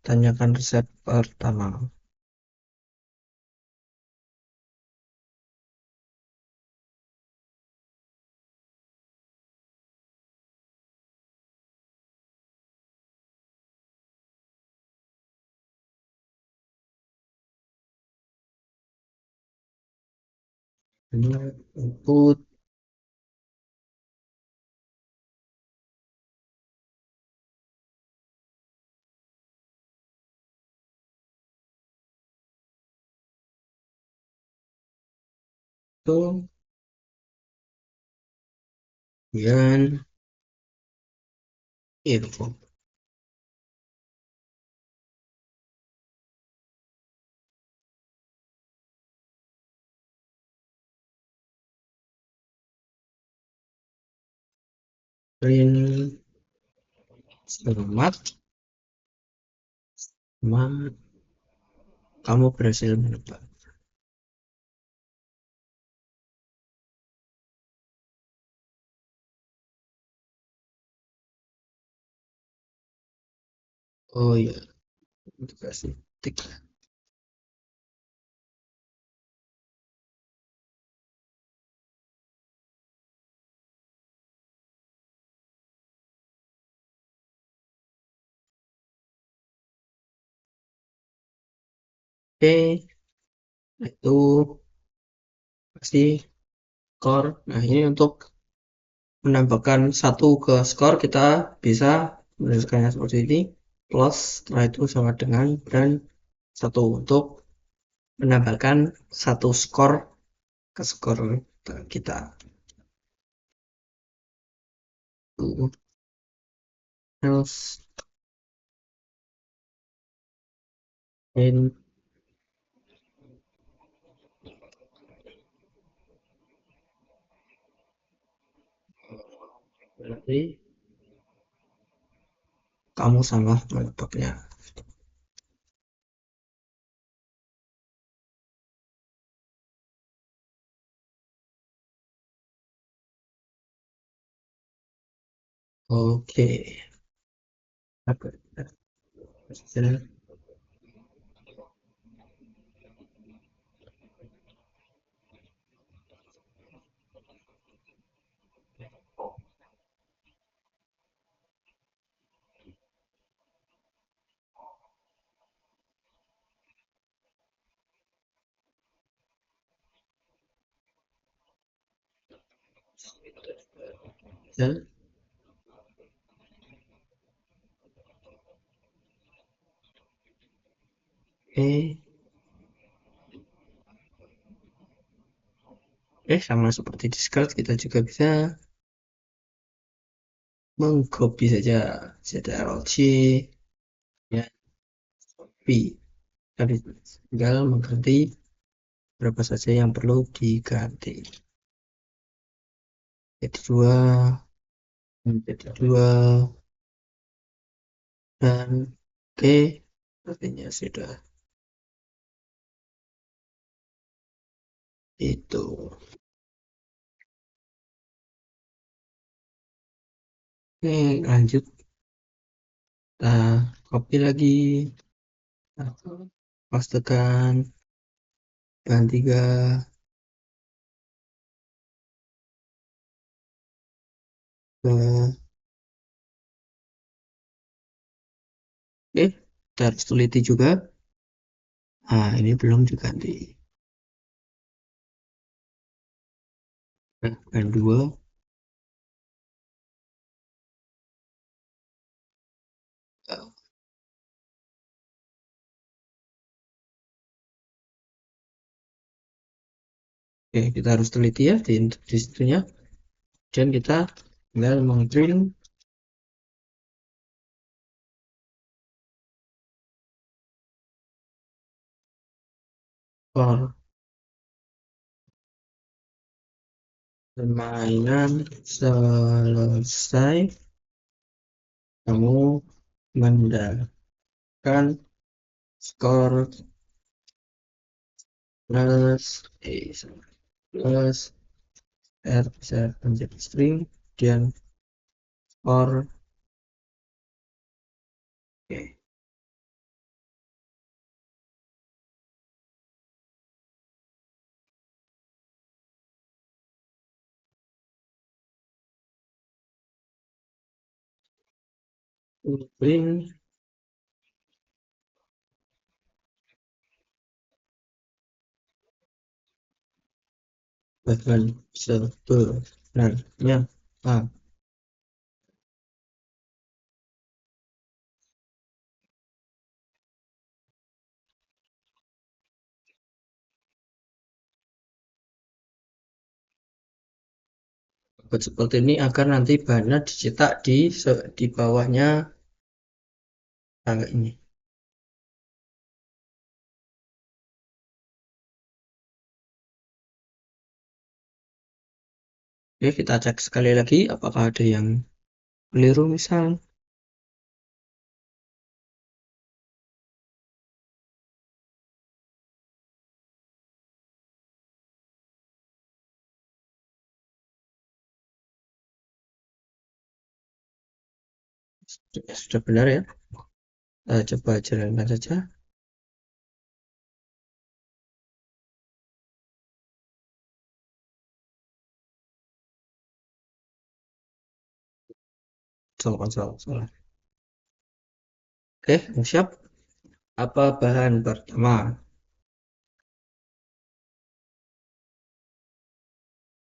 tanyakan resep pertama. Ini input itu, kemudian info. Print selamat, kamu berhasil menebak. Oh iya, itu kasih tik. Oke, itu pasti skor. Nah, ini untuk menambahkan satu ke skor kita bisa menuliskannya seperti ini. Plus setelah itu sama dengan dan satu untuk menambahkan satu skor ke skor kita. Terus in berarti kamu salah menebaknya. Oke. Apa? Ya, oke. Sama seperti Discord kita juga bisa mengcopy saja ZLC ya, copy. Jadi tinggal mengganti berapa saja yang perlu diganti. Jadi 2, menjadi 2, dan oke, artinya sudah itu. Oke, lanjut. Nah, copy lagi. Nah, pastekan bahan 3. Oke, kita harus teliti juga. Nah, ini belum diganti. Nah, bahan 2. Oke, kita harus teliti ya di situnya. Dan kita tinggal mengprint for permainan selesai. Kamu mendapatkan skor plus plus r bisa menjadi string dan skor. Oke, print bahkan sebenarnya seperti ini agar nanti bahannya dicetak di bawahnya tangga ini. Oke, kita cek sekali lagi apakah ada yang keliru misal. Sudah benar ya. Coba jalankan saja. Salah. Oke, siap. Apa bahan pertama?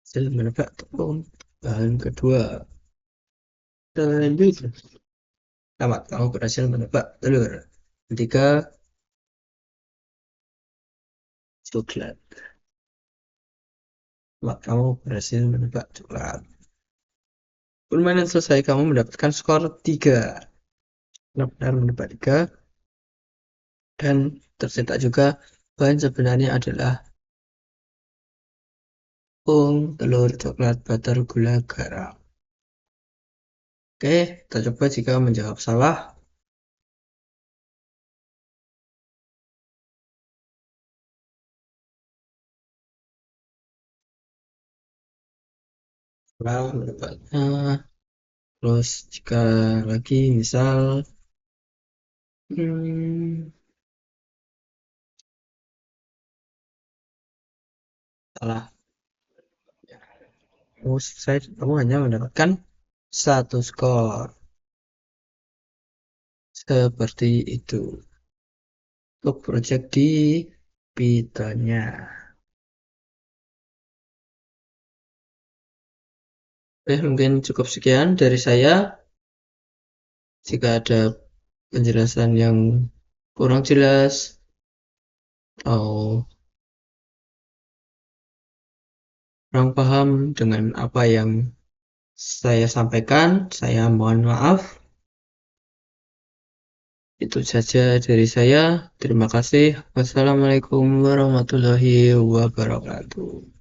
Hasil menebak tepung. Bahan kedua. Telur. Selamat, kamu berhasil menebak telur. Ketiga, coklat. Selamat, kamu berhasil menebak coklat. Permainan selesai, kamu mendapatkan skor 3. Benar-benar menebak 3. Dan tercetak juga bahan sebenarnya adalah tepung, telur, coklat, butter, gula, garam. Oke, kita coba jika menjawab salah. Salah menebaknya. Terus jika lagi misal salah, kamu hanya mendapatkan 1 skor. Seperti itu untuk project di Python-nya. Mungkin cukup sekian dari saya. Jika ada penjelasan yang kurang jelas atau kurang paham dengan apa yang saya sampaikan, saya mohon maaf. Itu saja dari saya. Terima kasih. Wassalamualaikum warahmatullahi wabarakatuh.